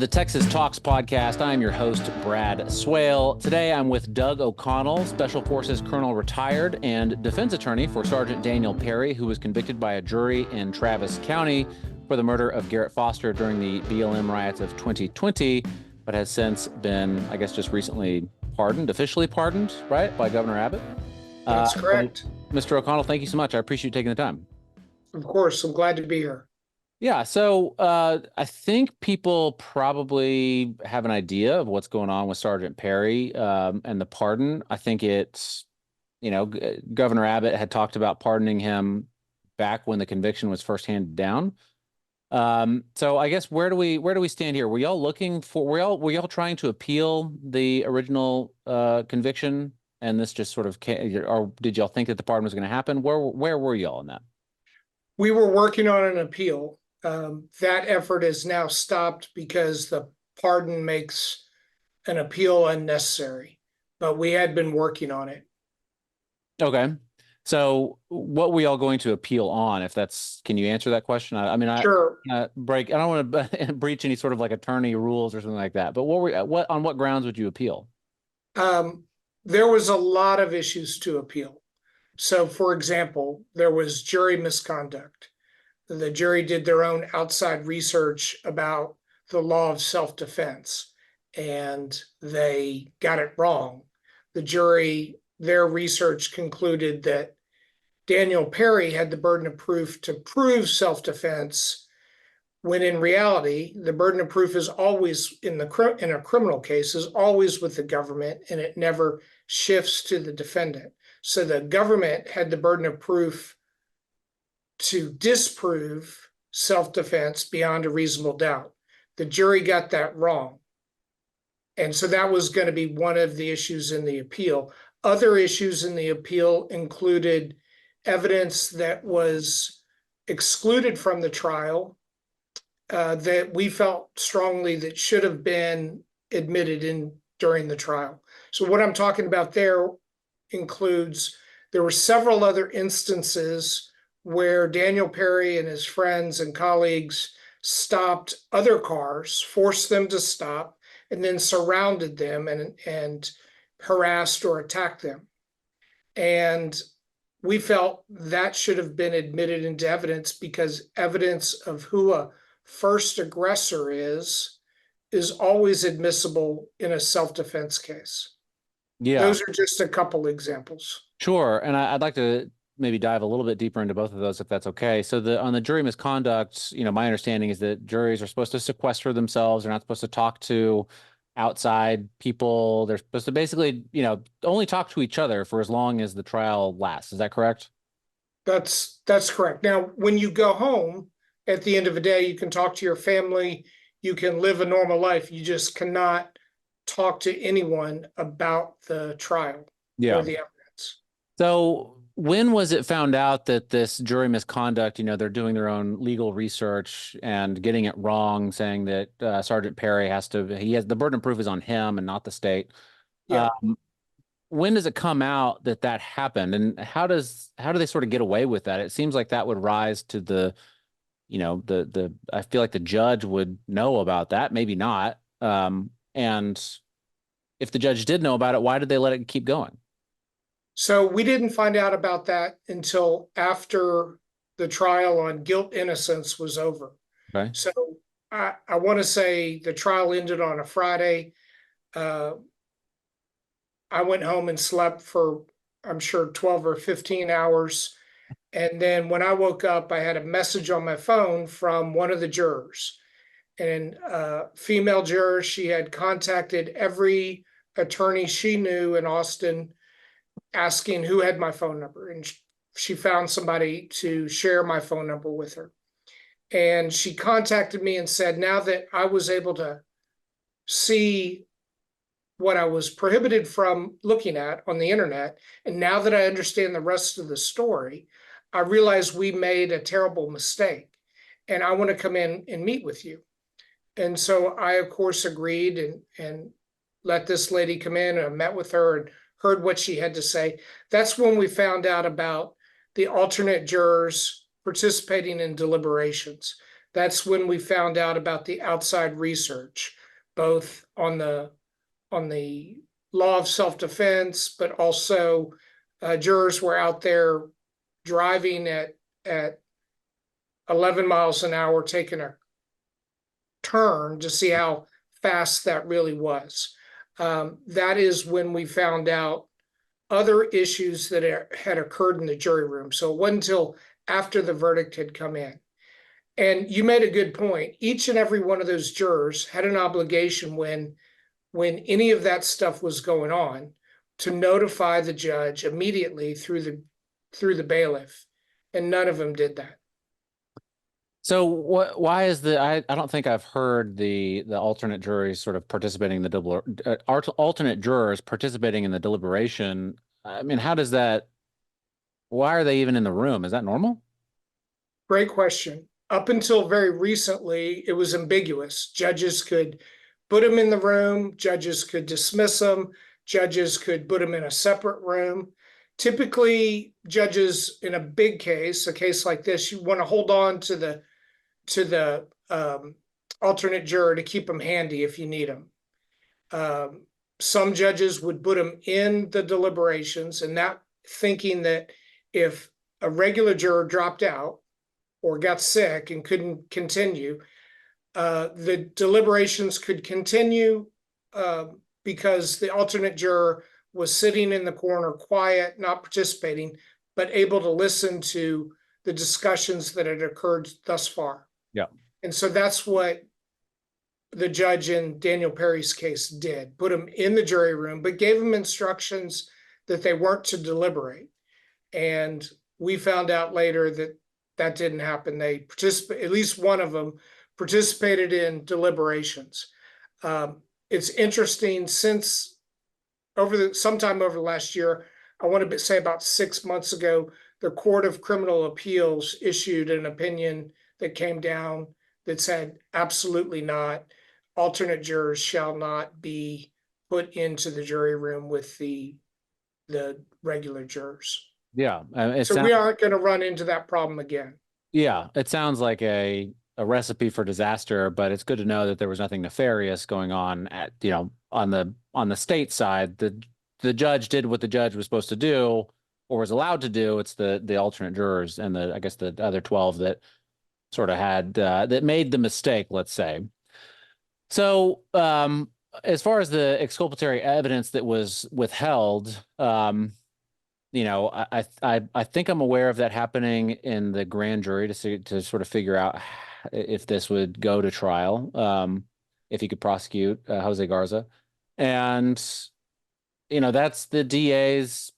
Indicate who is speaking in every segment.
Speaker 1: the Texas Talks podcast. I am your host, Brad Swale. Today I'm with Doug O'Connell, Special Forces Colonel retired and defense attorney for Sgt Daniel Perry, who was convicted by a jury in Travis County for the murder of Garrett Foster during the BLM riots of 2020, but has since been, I guess, just recently pardoned, officially pardoned, right, by Governor Abbott.
Speaker 2: That's correct.
Speaker 1: Mr. O'Connell, thank you so much. I appreciate you taking the time.
Speaker 2: Of course, I'm glad to be here.
Speaker 1: Yeah, so I think people probably have an idea of what's going on with Sgt Perry and the pardon. I think it's, Governor Abbott had talked about pardoning him back when the conviction was first handed down. So I guess where do we stand here? Were y'all trying to appeal the original conviction, and this just sort of or did y'all think that the pardon was going to happen? Where were y'all in that?
Speaker 2: We were working on an appeal. That effort is now stopped because the pardon makes an appeal unnecessary, but we had been working on it.
Speaker 1: Okay. So what were y'all going to appeal on? Can you answer that question?
Speaker 2: Sure.
Speaker 1: I don't want to breach any sort of like attorney rules or something like that, but on what grounds would you appeal?
Speaker 2: There was a lot of issues to appeal. So for example, there was jury misconduct. The jury did their own outside research about the law of self-defense, and they got it wrong. The jury, their research concluded that Daniel Perry had the burden of proof to prove self-defense, when in reality, the burden of proof is always in a criminal case is always with the government, and it never shifts to the defendant. So the government had the burden of proof to disprove self-defense beyond a reasonable doubt. The jury got that wrong. And so that was going to be one of the issues in the appeal. Other issues in the appeal included evidence that was excluded from the trial that we felt strongly that should have been admitted in during the trial. So what I'm talking about there includes, there were several other instances where Daniel Perry and his friends and colleagues stopped other cars, forced them to stop, and then surrounded them and harassed or attacked them. And we felt that should have been admitted into evidence, because evidence of who a first aggressor is always admissible in a self-defense case.
Speaker 1: Yeah.
Speaker 2: Those are just a couple examples.
Speaker 1: Sure. And I'd like to maybe dive a little bit deeper into both of those, if that's okay. So on the jury misconduct, my understanding is that juries are supposed to sequester themselves. They're not supposed to talk to outside people. They're supposed to basically, only talk to each other for as long as the trial lasts. Is that correct?
Speaker 2: That's correct. Now, when you go home at the end of the day, you can talk to your family, you can live a normal life. You just cannot talk to anyone about the trial or the evidence.
Speaker 1: So when was it found out that this jury misconduct, they're doing their own legal research and getting it wrong, saying that Sgt Perry he has the burden of proof is on him and not the state?
Speaker 2: Yeah.
Speaker 1: When does it come out that happened, and how do they sort of get away with that? It seems like that would rise to the I feel like the judge would know about that, maybe not. And if the judge did know about it, why did they let it keep going?
Speaker 2: So we didn't find out about that until after the trial on guilt innocence was over.
Speaker 1: Okay.
Speaker 2: So I want to say the trial ended on a Friday. I went home and slept for, I'm sure, 12 or 15 hours. And then when I woke up, I had a message on my phone from one of the jurors. And female juror, she had contacted every attorney she knew in Austin, asking who had my phone number, and she found somebody to share my phone number with her. And she contacted me and said, now that I was able to see what I was prohibited from looking at on the internet, and now that I understand the rest of the story, I realized we made a terrible mistake, and I want to come in and meet with you. And so I, of course, agreed and let this lady come in, and I met with her and heard what she had to say. That's when we found out about the alternate jurors participating in deliberations. That's when we found out about the outside research, both on the law of self-defense, but also jurors were out there driving at 11 miles an hour, taking a turn to see how fast that really was. That is when we found out other issues that had occurred in the jury room. So it wasn't until after the verdict had come in. And you made a good point. Each and every one of those jurors had an obligation when any of that stuff was going on to notify the judge immediately through the bailiff, and none of them did that.
Speaker 1: So why is I don't think I've heard the alternate juries sort of participating in the alternate jurors participating in the deliberation. I mean, how does that, why are they even in the room? Is that normal?
Speaker 2: Great question. Up until very recently, it was ambiguous. Judges could put them in the room, judges could dismiss them, judges could put them in a separate room. Typically, judges in a big case, a case like this, you want to hold on to the alternate juror to keep them handy if you need them. Some judges would put them in the deliberations, and that thinking that if a regular juror dropped out or got sick and couldn't continue, the deliberations could continue because the alternate juror was sitting in the corner, quiet, not participating, but able to listen to the discussions that had occurred thus far.
Speaker 1: Yeah.
Speaker 2: And so that's what the judge in Daniel Perry's case did, put him in the jury room, but gave him instructions that they weren't to deliberate. And we found out later that that didn't happen. They participated, at least one of them participated in deliberations. It's interesting, since sometime over the last year, I want to say about 6 months ago, the Court of Criminal Appeals issued an opinion that came down that said absolutely not. Alternate jurors shall not be put into the jury room with the regular jurors.
Speaker 1: Yeah.
Speaker 2: So we aren't going to run into that problem again.
Speaker 1: Yeah, it sounds like a recipe for disaster, but it's good to know that there was nothing nefarious going on on the state side. The judge did what the judge was supposed to do or was allowed to do. It's the alternate jurors and I guess the other 12 that sort of had that made the mistake, let's say. So as far as the exculpatory evidence that was withheld, I think I'm aware of that happening in the grand jury to sort of figure out if this would go to trial, if he could prosecute Jose Garza. And, that's the DA's,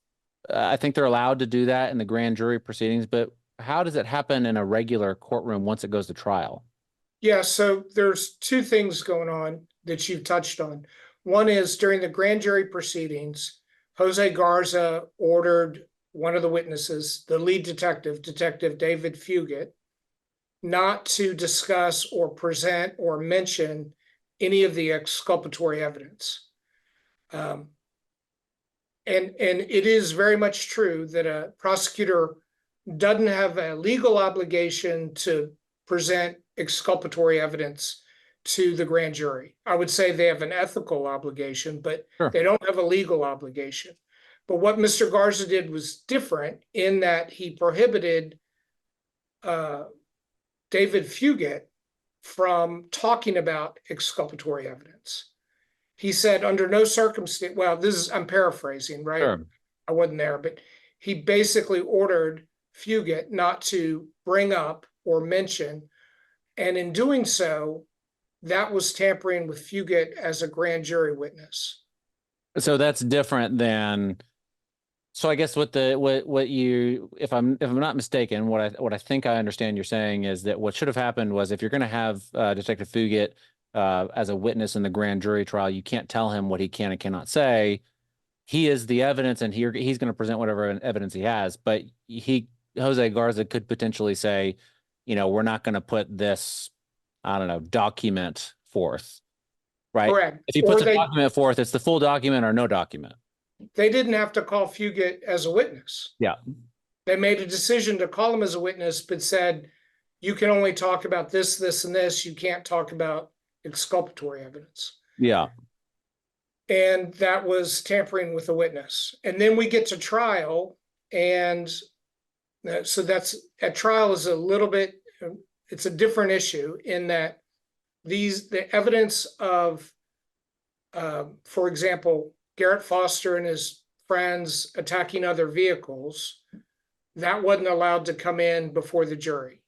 Speaker 1: I think they're allowed to do that in the grand jury proceedings, but how does it happen in a regular courtroom once it goes to trial?
Speaker 2: Yeah, so there's two things going on that you've touched on. One is during the grand jury proceedings, Jose Garza ordered one of the witnesses, the lead detective, Detective David Fugit, not to discuss or present or mention any of the exculpatory evidence. And it is very much true that a prosecutor doesn't have a legal obligation to present exculpatory evidence to the grand jury. I would say they have an ethical obligation, but
Speaker 1: Sure.
Speaker 2: They don't have a legal obligation. But what Mr. Garza did was different in that he prohibited David Fugit from talking about exculpatory evidence. He said, under no circumstance, well, I'm paraphrasing, right?
Speaker 1: Sure.
Speaker 2: I wasn't there, but he basically ordered Fugit not to bring up or mention. And in doing so, that was tampering with Fugit as a grand jury witness.
Speaker 1: So that's different than. So I guess what you, if I'm not mistaken, what I think I understand you're saying is that what should have happened was, if you're going to have Detective Fugit as a witness in the grand jury trial, you can't tell him what he can and cannot say. He is the evidence, and he's going to present whatever evidence he has. But Jose Garza could potentially say, we're not going to put this, I don't know, document forth, right?
Speaker 2: Correct.
Speaker 1: If he puts a document forth, it's the full document or no document.
Speaker 2: They didn't have to call Fugit as a witness.
Speaker 1: Yeah.
Speaker 2: They made a decision to call him as a witness, but said, you can only talk about this, this, and this. You can't talk about exculpatory evidence.
Speaker 1: Yeah.
Speaker 2: And that was tampering with a witness. And then we get to trial, and so that's at trial is a little bit, it's a different issue in that the evidence of, for example, Garrett Foster and his friends attacking other vehicles, that wasn't allowed to come in before the jury.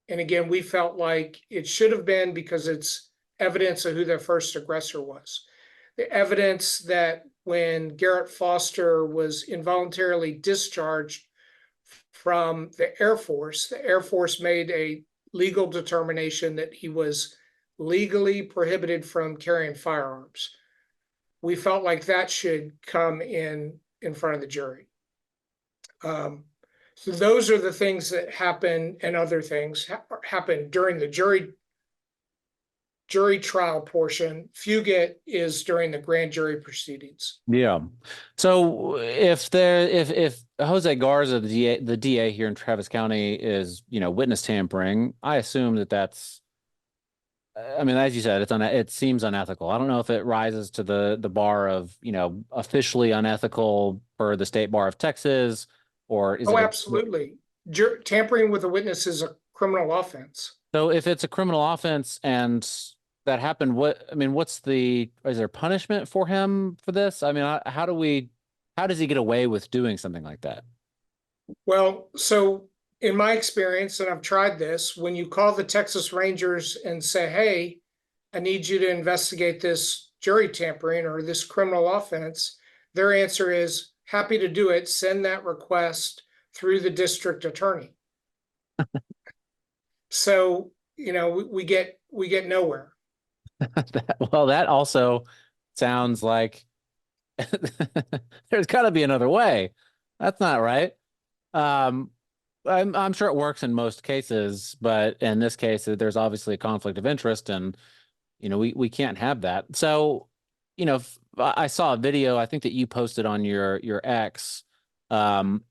Speaker 2: And again, we felt like it should have been because it's evidence of who their first aggressor was. The evidence that when Garrett Foster was involuntarily discharged from the Air Force made a legal determination that he was legally prohibited from carrying firearms. We felt like that should come in front of the jury. So those are the things that happen, and other things happen during the jury trial portion. Fugit is during the grand jury proceedings.
Speaker 1: Yeah. So if Jose Garza, the DA here in Travis County, is, witness tampering, I assume that's, I mean, as you said, it seems unethical. I don't know if it rises to the bar of, officially unethical for the State Bar of Texas, or is
Speaker 2: Oh,
Speaker 1: it
Speaker 2: absolutely. Tampering with a witness is a criminal offense.
Speaker 1: so if it's a criminal offense and that happened, is there punishment for him for this? I mean, how does he get away with doing something like that?
Speaker 2: Well, so in my experience, and I've tried this, when you call the Texas Rangers and say, hey, I need you to investigate this jury tampering or this criminal offense, their answer is happy to do it. Send that request through the district attorney. So, we get nowhere.
Speaker 1: Well, that also sounds like there's got to be another way. That's not right. Um, I'm sure it works in most cases, but in this case, there's obviously a conflict of interest, and we can't have that. So, I saw a video I think that you posted on your X, um,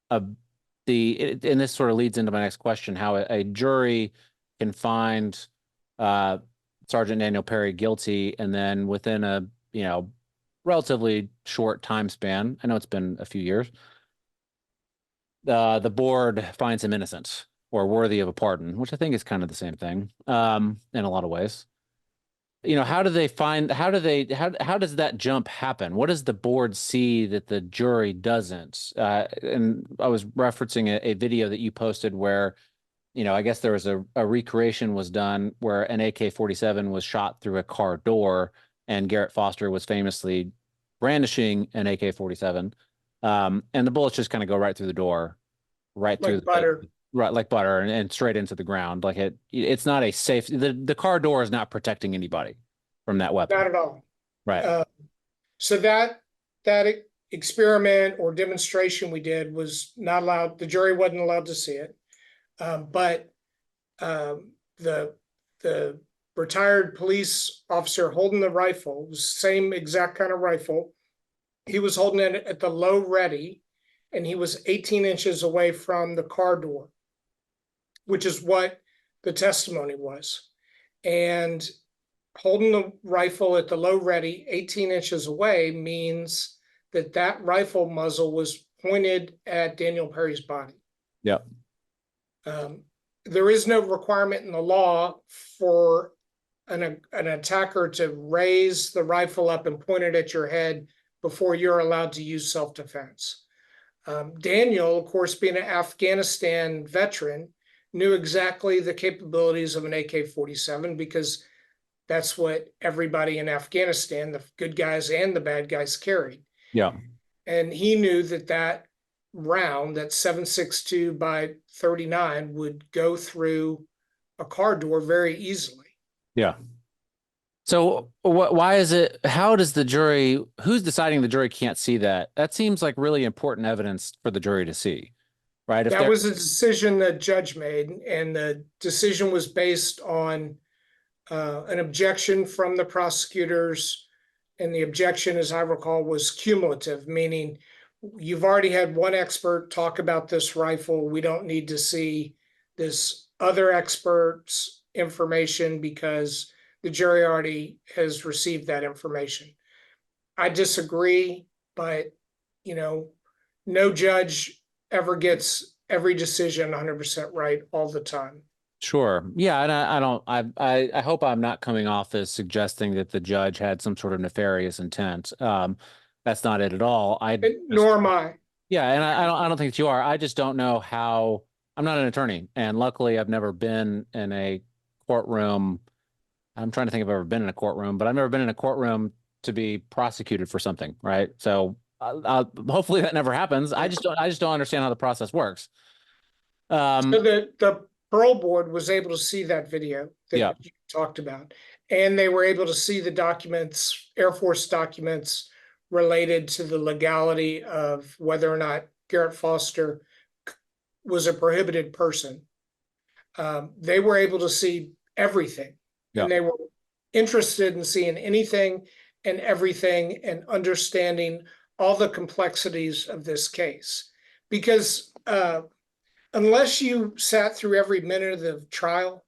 Speaker 1: of and this sort of leads into my next question: how a jury can find Sergeant Daniel Perry guilty, and then within a relatively short time span, I know it's been a few years, the board finds him innocent or worthy of a pardon, which I think is kind of the same thing, in a lot of ways. How do they find, how does that jump happen? What does the board see that the jury doesn't? And I was referencing a video that you posted where, I guess there was a recreation was done where an AK-47 was shot through a car door, and Garrett Foster was famously brandishing an AK-47. And the bullets just kind of go right through the door, right through
Speaker 2: Like butter.
Speaker 1: right, like butter, and straight into the ground. Like it's not a safe, the car door is not protecting anybody from that
Speaker 2: Not
Speaker 1: weapon.
Speaker 2: at all.
Speaker 1: Right.
Speaker 2: So that experiment or demonstration we did was not allowed. The jury wasn't allowed to see it. But the retired police officer holding the rifle, the same exact kind of rifle, he was holding it at the low ready, and he was 18 inches away from the car door, which is what the testimony was. And holding the rifle at the low ready 18 inches away means that rifle muzzle was pointed at Daniel Perry's body.
Speaker 1: Yeah.
Speaker 2: There is no requirement in the law for an attacker to raise the rifle up and point it at your head before you're allowed to use self-defense. Daniel, of course, being an Afghanistan veteran, knew exactly the capabilities of an AK-47 because that's what everybody in Afghanistan, the good guys and the bad guys, carried.
Speaker 1: Yeah.
Speaker 2: And he knew that round, that 7.62 by 39, would go through a car door very easily.
Speaker 1: Yeah. So why is it, how does the jury, who's deciding the jury can't see that? That seems like really important evidence for the jury to see, right?
Speaker 2: That was a decision that judge made, and the decision was based on an objection from the prosecutors. And the objection, as I recall, was cumulative, meaning you've already had one expert talk about this rifle. We don't need to see this other experts' information because the jury already has received that information. I disagree, but you know, no judge ever gets every decision 100% right all the time.
Speaker 1: Sure. Yeah, and I don't I hope I'm not coming off as suggesting that the judge had some sort of nefarious intent. That's not it at all. I just
Speaker 2: Nor am I.
Speaker 1: yeah, and I don't think that you are. I just don't know how I'm not an attorney, and luckily I've never been in a courtroom. I'm trying to think if I've ever been in a courtroom, but I've never been in a courtroom to be prosecuted for something, right? So hopefully that never happens. I just don't understand how the process works.
Speaker 2: So
Speaker 1: Um,
Speaker 2: the parole board was able to see that video
Speaker 1: yeah,
Speaker 2: that you talked about, and they were able to see the documents, Air Force documents related to the legality of whether or not Garrett Foster was a prohibited person. They were able to see everything,
Speaker 1: yeah,
Speaker 2: and they were interested in seeing anything and everything and understanding all the complexities of this case. Because unless you sat through every minute of the trial,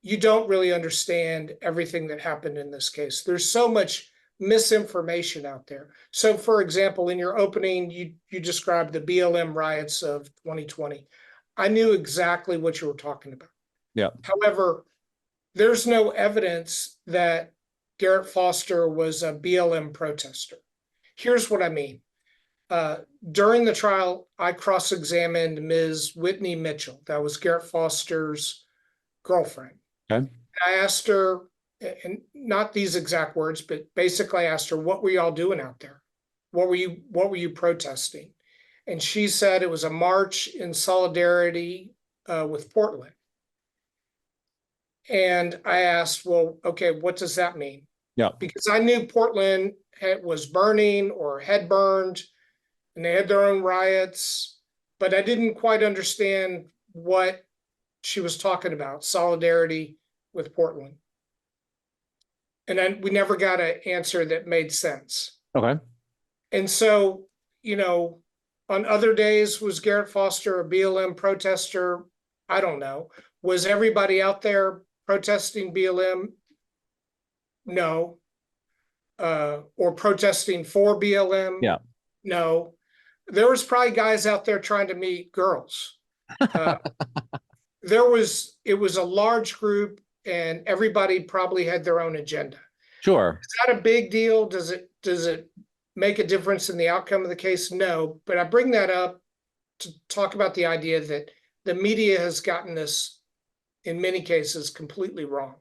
Speaker 2: you don't really understand everything that happened in this case. There's so much misinformation out there. So, for example, in your opening, you described the BLM riots of 2020. I knew exactly what you were talking about.
Speaker 1: yeah.
Speaker 2: However, there's no evidence that Garrett Foster was a BLM protester. Here's what I mean. Uh, During the trial, I cross-examined Ms. Whitney Mitchell. That was Garrett Foster's girlfriend.
Speaker 1: Okay.
Speaker 2: I asked her, and not these exact words, but basically I asked her, what were y'all doing out there? What were you protesting? And she said it was a march in solidarity with Portland. And I asked, well, okay, what does that mean?
Speaker 1: Yeah.
Speaker 2: Because I knew Portland was burning or had burned, and they had their own riots, but I didn't quite understand what she was talking about, solidarity with Portland. And then we never got an answer that made sense.
Speaker 1: Okay.
Speaker 2: And so, on other days, was Garrett Foster a BLM protester? I don't know. Was everybody out there protesting BLM? No. Or protesting for BLM?
Speaker 1: Yeah.
Speaker 2: No. There was probably guys out there trying to meet girls. Uh, it was a large group, and everybody probably had their own agenda.
Speaker 1: Sure.
Speaker 2: Is that a big deal? Does it make a difference in the outcome of the case? No, but I bring that up to talk about the idea that the media has gotten this, in many cases, completely wrong.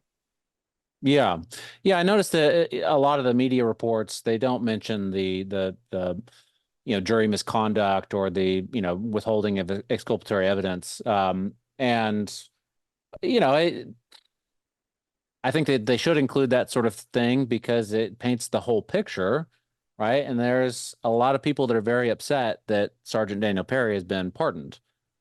Speaker 1: Yeah. Yeah, I noticed that a lot of the media reports, they don't mention the jury misconduct or the, withholding of exculpatory evidence. And I think that they should include that sort of thing because it paints the whole picture, right? And there's a lot of people that are very upset that Sergeant Daniel Perry has been pardoned,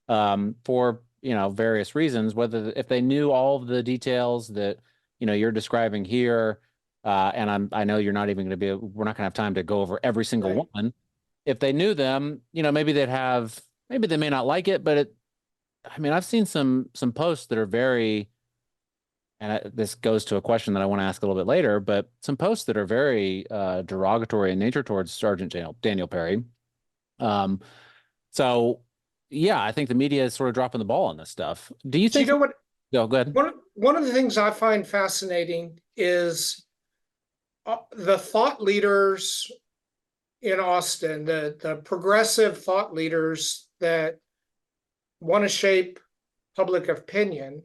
Speaker 1: for various reasons. Whether if they knew all of the details that you're describing here, and I know you're not even going to be. We're not going to have time to go over every single
Speaker 2: Right.
Speaker 1: one. If they knew them, maybe they'd have. Maybe they may not like it, but I mean, I've seen some posts that are very and this goes to a question that I want to ask a little bit later, but some posts that are very derogatory in nature towards Sergeant Daniel Perry. Um, so yeah, I think the media is sort of dropping the ball on this stuff. Do you
Speaker 2: Do you
Speaker 1: think?
Speaker 2: know what?
Speaker 1: Go ahead.
Speaker 2: One of the things I find fascinating is the thought leaders in Austin, the progressive thought leaders that want to shape public opinion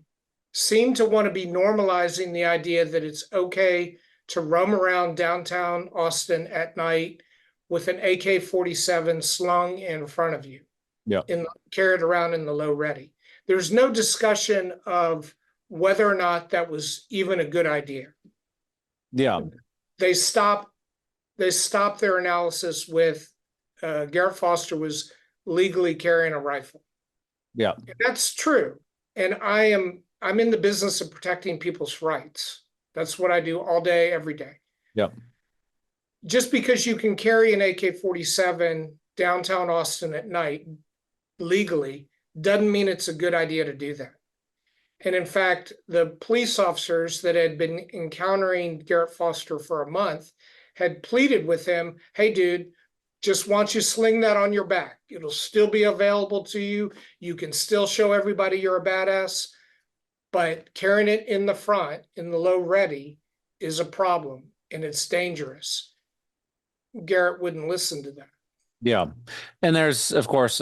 Speaker 2: seem to want to be normalizing the idea that it's okay to roam around downtown Austin at night with an AK-47 slung in front of you,
Speaker 1: Yeah.
Speaker 2: carried around in the low ready. There's no discussion of whether or not that was even a good idea.
Speaker 1: Yeah.
Speaker 2: They stop their analysis with Garrett Foster was legally carrying a rifle.
Speaker 1: Yeah.
Speaker 2: And that's true. And I'm in the business of protecting people's rights. That's what I do all day, every day.
Speaker 1: Yeah.
Speaker 2: Just because you can carry an AK-47 downtown Austin at night legally doesn't mean it's a good idea to do that. And in fact, the police officers that had been encountering Garrett Foster for a month had pleaded with him, hey, dude, just want you to sling that on your back. It'll still be available to you. You can still show everybody you're a badass, but carrying it in the front, in the low ready, is a problem and it's dangerous. Garrett wouldn't listen to that.
Speaker 1: Yeah. And there's, of course,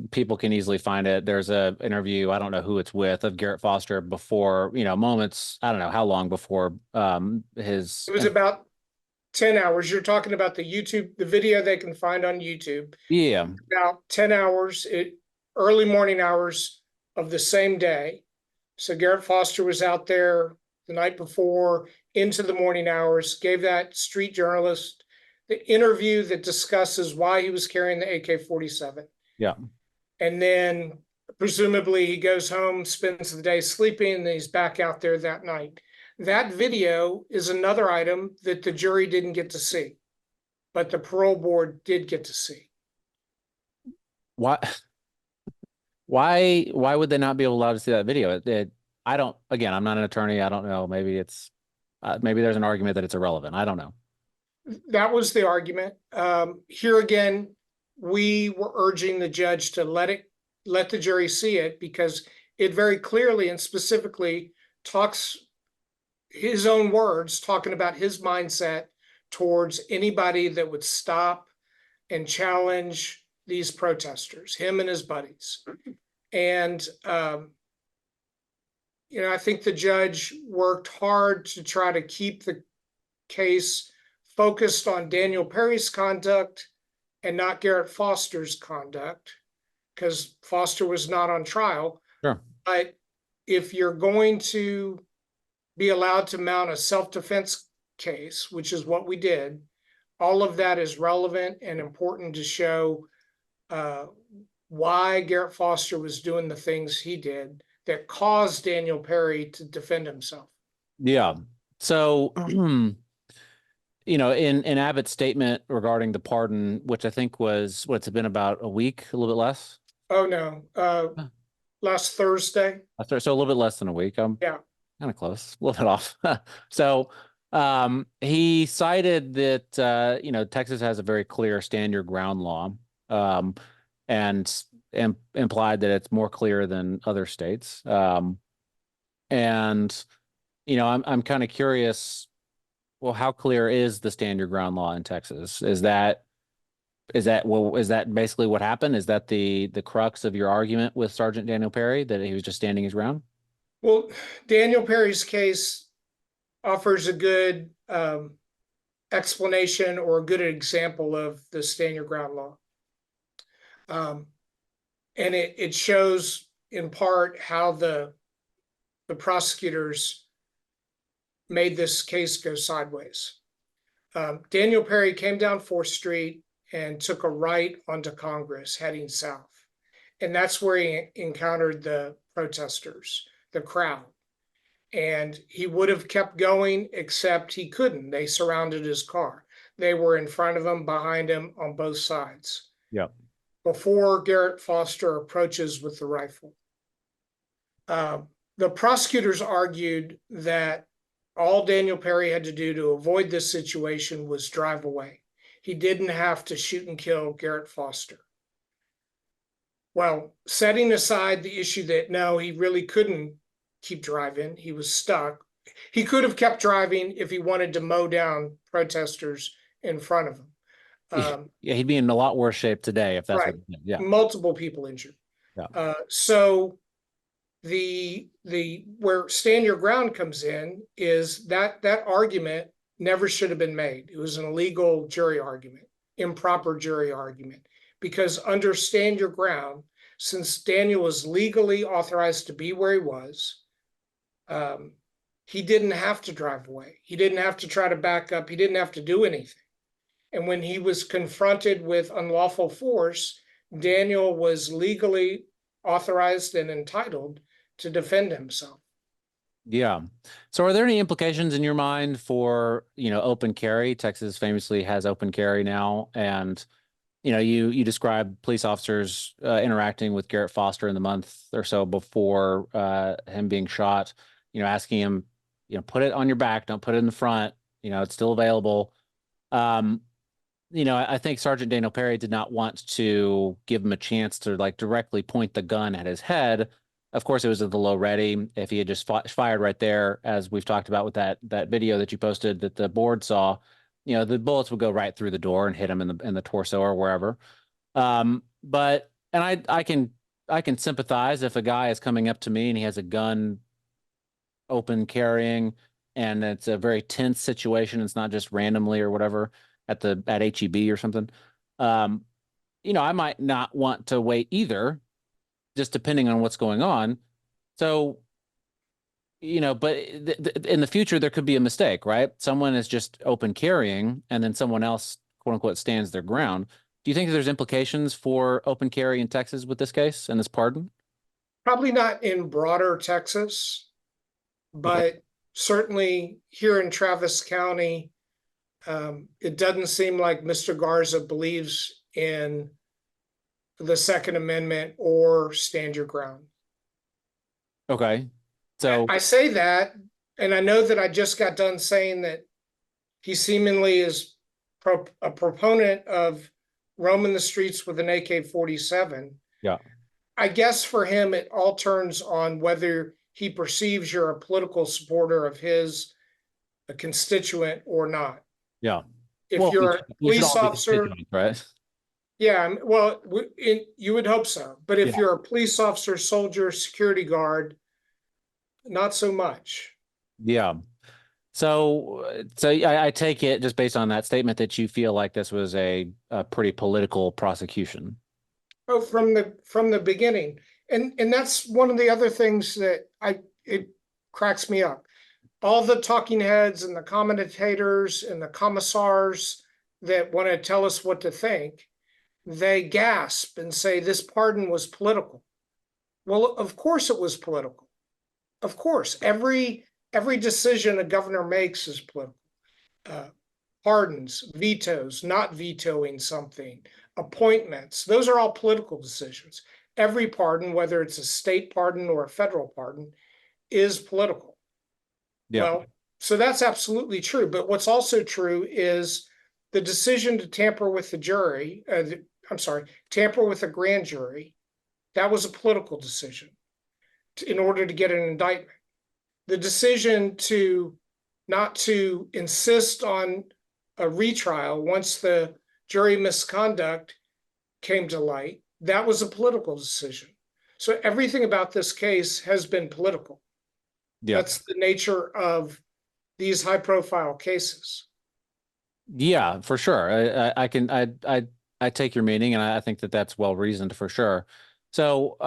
Speaker 1: people can easily find it. There's a interview, I don't know who it's with, of Garrett Foster before, moments, I don't know how long before his.
Speaker 2: It was about 10 hours. You're talking about the video they can find on YouTube.
Speaker 1: Yeah.
Speaker 2: About 10 hours, early morning hours of the same day. So Garrett Foster was out there the night before into the morning hours, gave that street journalist the interview that discusses why he was carrying the AK-47.
Speaker 1: Yeah.
Speaker 2: And then presumably he goes home, spends the day sleeping, and then he's back out there that night. That video is another item that the jury didn't get to see, but the parole board did get to see.
Speaker 1: Why? Why would they not be allowed to see that video? I don't. Again, I'm not an attorney. I don't know. Maybe it's maybe there's an argument that it's irrelevant. I don't know.
Speaker 2: That was the argument. Here again, we were urging the judge to let the jury see it because it very clearly and specifically talks his own words, talking about his mindset towards anybody that would stop and challenge these protesters, him and his buddies. And, I think the judge worked hard to try to keep the case focused on Daniel Perry's conduct and not Garrett Foster's conduct, because Foster was not on trial.
Speaker 1: Sure.
Speaker 2: But if you're going to be allowed to mount a self-defense case, which is what we did, all of that is relevant and important to show why Garrett Foster was doing the things he did that caused Daniel Perry to defend himself.
Speaker 1: Yeah. So, in Abbott's statement regarding the pardon, which I think was what's it been about a week, a little bit less.
Speaker 2: Oh no, last Thursday.
Speaker 1: So a little bit less than a week.
Speaker 2: Yeah,
Speaker 1: kind of close, a little bit off. So, he cited that Texas has a very clear stand your ground law, and implied that it's more clear than other states. And I'm kind of curious. Well, how clear is the stand your ground law in Texas? Is that basically what happened? Is that the crux of your argument with Sgt Daniel Perry, that he was just standing his ground?
Speaker 2: well, Daniel Perry's case offers a good explanation or a good example of the stand your ground law. And it shows in part how the prosecutors made this case go sideways. Daniel Perry came down 4th Street and took a right onto Congress heading south. And that's where he encountered the protesters, the crowd. And he would have kept going, except he couldn't. They surrounded his car. They were in front of him, behind him, on both sides.
Speaker 1: Yeah.
Speaker 2: Before Garrett Foster approaches with the rifle. The prosecutors argued that all Daniel Perry had to do to avoid this situation was drive away. He didn't have to shoot and kill Garrett Foster. Well, setting aside the issue that no, he really couldn't keep driving, he was stuck. He could have kept driving if he wanted to mow down protesters in front of him.
Speaker 1: Yeah, he'd be in a lot worse shape today if that's
Speaker 2: right.
Speaker 1: What he did. Yeah.
Speaker 2: Multiple people injured.
Speaker 1: Yeah.
Speaker 2: So the where stand your ground comes in is that argument never should have been made. It was an illegal jury argument, improper jury argument, because under stand your ground, since Daniel was legally authorized to be where he was, he didn't have to drive away. He didn't have to try to back up. He didn't have to do anything. And when he was confronted with unlawful force, Daniel was legally authorized and entitled to defend himself.
Speaker 1: Yeah. So are there any implications in your mind for, open carry? Texas famously has open carry now. And you described police officers interacting with Garrett Foster in the month or so before him being shot, asking him, put it on your back, don't put it in the front, it's still available. Um, I think Sergeant Daniel Perry did not want to give him a chance to like directly point the gun at his head. Of course, it was at the low ready. If he had just fired right there, as we've talked about with that video that you posted that the board saw, the bullets would go right through the door and hit him in the torso or wherever. But and I can sympathize if a guy is coming up to me and he has a gun open carrying and it's a very tense situation. It's not just randomly or whatever at HEB or something. Um, I might not want to wait either, just depending on what's going on. So, but in the future there could be a mistake, right? Someone is just open carrying and then someone else, quote unquote, stands their ground. Do you think there's implications for open carry in Texas with this case and this pardon?
Speaker 2: Probably not in broader Texas,
Speaker 1: Okay.
Speaker 2: but certainly here in Travis County, it doesn't seem like Mr. Garza believes in the Second Amendment or stand your ground.
Speaker 1: Okay. So,
Speaker 2: I say that, and I know that I just got done saying that he seemingly is a proponent of roaming the streets with an AK-47.
Speaker 1: yeah.
Speaker 2: I guess for him, it all turns on whether he perceives you're a political supporter of his, a constituent or not.
Speaker 1: Yeah.
Speaker 2: If
Speaker 1: Well,
Speaker 2: you're a
Speaker 1: we should
Speaker 2: police
Speaker 1: all be
Speaker 2: officer,
Speaker 1: constituents, right?
Speaker 2: yeah, well, you would hope so. But if
Speaker 1: Yeah.
Speaker 2: you're a police officer, soldier, security guard, not so much.
Speaker 1: Yeah. So I take it just based on that statement that you feel like this was a pretty political prosecution.
Speaker 2: Oh, from the beginning, and that's one of the other things that it cracks me up. All the talking heads and the commentators and the commissars that want to tell us what to think, they gasp and say this pardon was political. Well, of course it was political. Of course, every decision a governor makes is political. Uh, Pardons, vetoes, not vetoing something, appointments, those are all political decisions. Every pardon, whether it's a state pardon or a federal pardon, is political.
Speaker 1: Yeah.
Speaker 2: Well, so that's absolutely true. But what's also true is the decision to tamper with the jury, I'm sorry, tamper with a grand jury, that was a political decision in order to get an indictment. The decision to not to insist on a retrial once the jury misconduct came to light, that was a political decision. So everything about this case has been political.
Speaker 1: Yeah.
Speaker 2: That's the nature of these high profile cases.
Speaker 1: Yeah, for sure. I can I take your meaning, and I think that that's well reasoned for sure. So,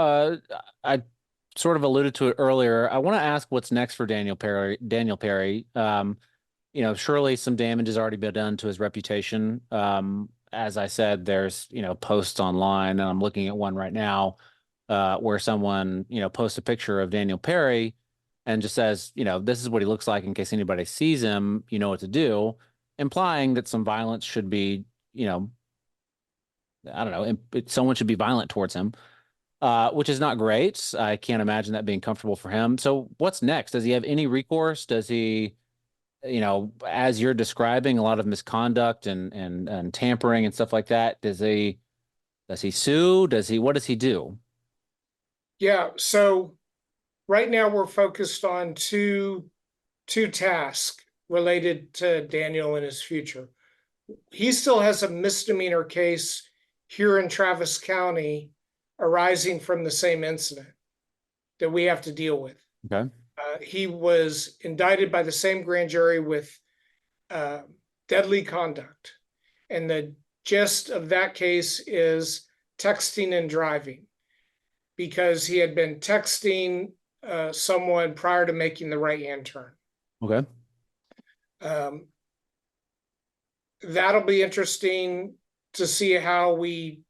Speaker 1: I sort of alluded to it earlier. I want to ask what's next for Daniel Perry. Daniel Perry. Surely some damage has already been done to his reputation. As I said, there's posts online, and I'm looking at one right now, where someone posts a picture of Daniel Perry and just says, this is what he looks like in case anybody sees him, you know what to do, implying that some violence should be, I don't know, someone should be violent towards him, which is not great. I can't imagine that being comfortable for him. So what's next? Does he have any recourse? Does he, as you're describing a lot of misconduct and tampering and stuff like that, does he sue? What does he do?
Speaker 2: Yeah. So right now we're focused on two tasks related to Daniel and his future. He still has a misdemeanor case here in Travis County arising from the same incident that we have to deal with.
Speaker 1: Okay.
Speaker 2: He was indicted by the same grand jury with deadly conduct. And the gist of that case is texting and driving, because he had been texting someone prior to making the right hand turn.
Speaker 1: Okay.
Speaker 2: Um, that'll be interesting to see how we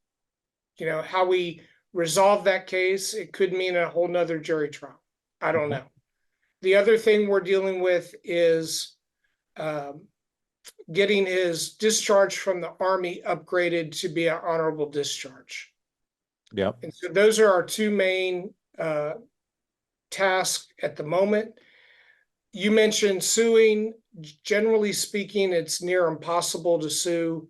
Speaker 2: resolve that case. It could mean a whole nother jury trial. I don't know. The other thing we're dealing with is getting his discharge from the Army upgraded to be an honorable discharge.
Speaker 1: Yep.
Speaker 2: And so those are our two main tasks at the moment. You mentioned suing. Generally speaking, it's near impossible to sue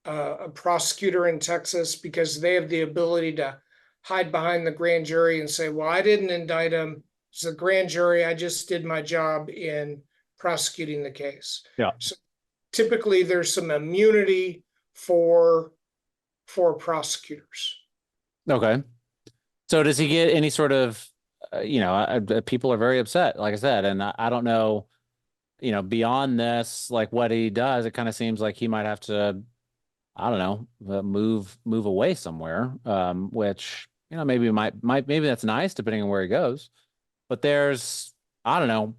Speaker 2: a prosecutor in Texas because they have the ability to hide behind the grand jury and say, well, I didn't indict him. It's the grand jury. I just did my job in prosecuting the case.
Speaker 1: Yeah.
Speaker 2: So typically there's some immunity for prosecutors.
Speaker 1: Okay. So does he get any sort of, people are very upset, like I said, and I don't know, beyond this, like what he does, it kind of seems like he might have to, I don't know, move away somewhere, which, maybe that's nice depending on where he goes. But I don't know,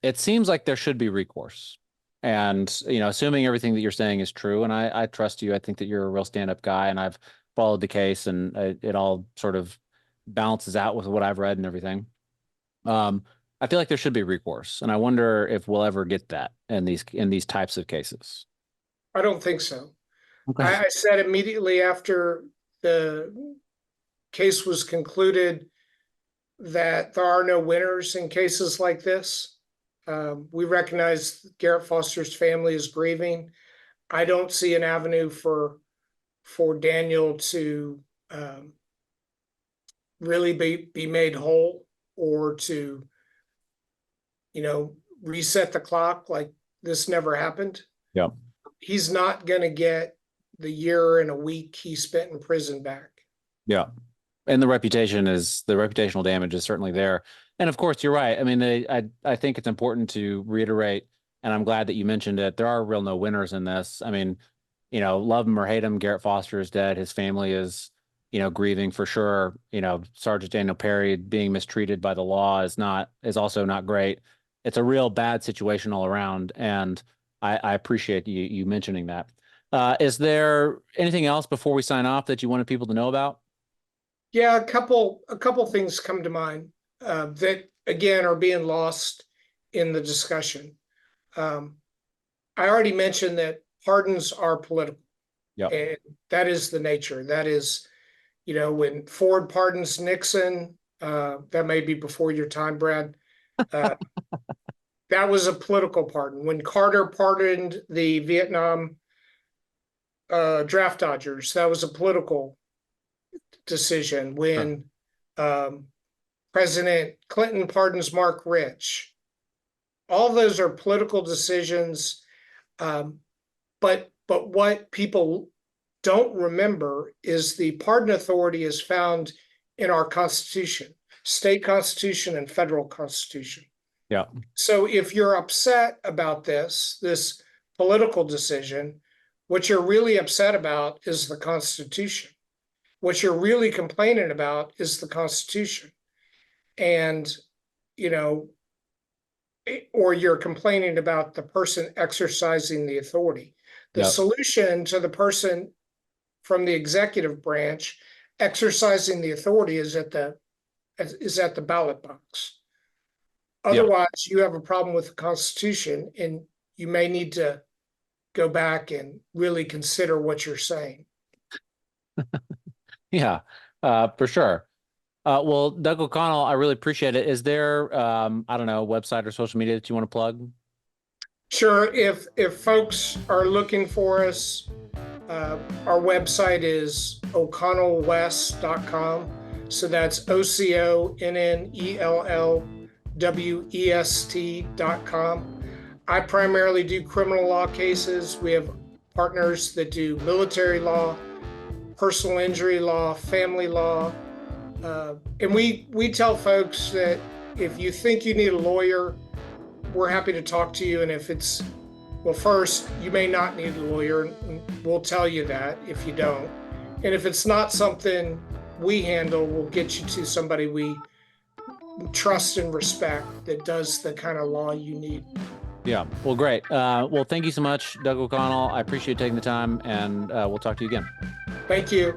Speaker 1: it seems like there should be recourse. And, assuming everything that you're saying is true, and I trust you, I think that you're a real stand-up guy, and I've followed the case, and it all sort of balances out with what I've read and everything. I feel like there should be recourse, and I wonder if we'll ever get that in these types of cases.
Speaker 2: I don't think so.
Speaker 1: Okay.
Speaker 2: I said immediately after the case was concluded that there are no winners in cases like this. We recognize Garrett Foster's family is grieving. I don't see an avenue for Daniel to really be made whole, or to, reset the clock like this never happened.
Speaker 1: Yeah.
Speaker 2: He's not going to get the year and a week he spent in prison back.
Speaker 1: Yeah. And the reputational damage is certainly there. And of course, you're right. I mean, I think it's important to reiterate, and I'm glad that you mentioned it. There are real no winners in this. I mean, love him or hate him, Garrett Foster is dead. His family is, grieving for sure. Sgt Daniel Perry being mistreated by the law is also not great. It's a real bad situation all around. And I appreciate you mentioning that. Is there anything else before we sign off that you wanted people to know about?
Speaker 2: Yeah, a couple things come to mind that again are being lost in the discussion. I already mentioned that pardons are political.
Speaker 1: Yeah.
Speaker 2: And that is the nature. That is, when Ford pardons Nixon, that may be before your time, Brad. That was a political pardon. When Carter pardoned the Vietnam draft dodgers, that was a political decision. When President Clinton pardons Mark Rich, all of those are political decisions. But what people don't remember is the pardon authority is found in our Constitution, state constitution and federal constitution.
Speaker 1: Yeah.
Speaker 2: So if you're upset about this political decision, what you're really upset about is the Constitution. What you're really complaining about is the Constitution. And, or you're complaining about the person exercising the authority. The solution to the person from the executive branch exercising the authority is at the ballot box. Otherwise, you have a problem with the Constitution, and you may need to go back and really consider what you're saying.
Speaker 1: Yeah, for sure. Well, Doug O'Connell, I really appreciate it. Is there, I don't know, a website or social media that you want to plug?
Speaker 2: Sure. If folks are looking for us, our website is o'connellwest.com. So that's OCONNELLWEST.com. I primarily do criminal law cases. We have partners that do military law, personal injury law, family law. And we tell folks that if you think you need a lawyer, we're happy to talk to you. And if it's, well, first, you may not need a lawyer, and we'll tell you that if you don't. And if it's not something we handle, we'll get you to somebody we trust and respect that does the kind of law you need.
Speaker 1: Yeah. Well, great. Well, thank you so much, Doug O'Connell. I appreciate taking the time, and we'll talk to you again.
Speaker 2: Thank you.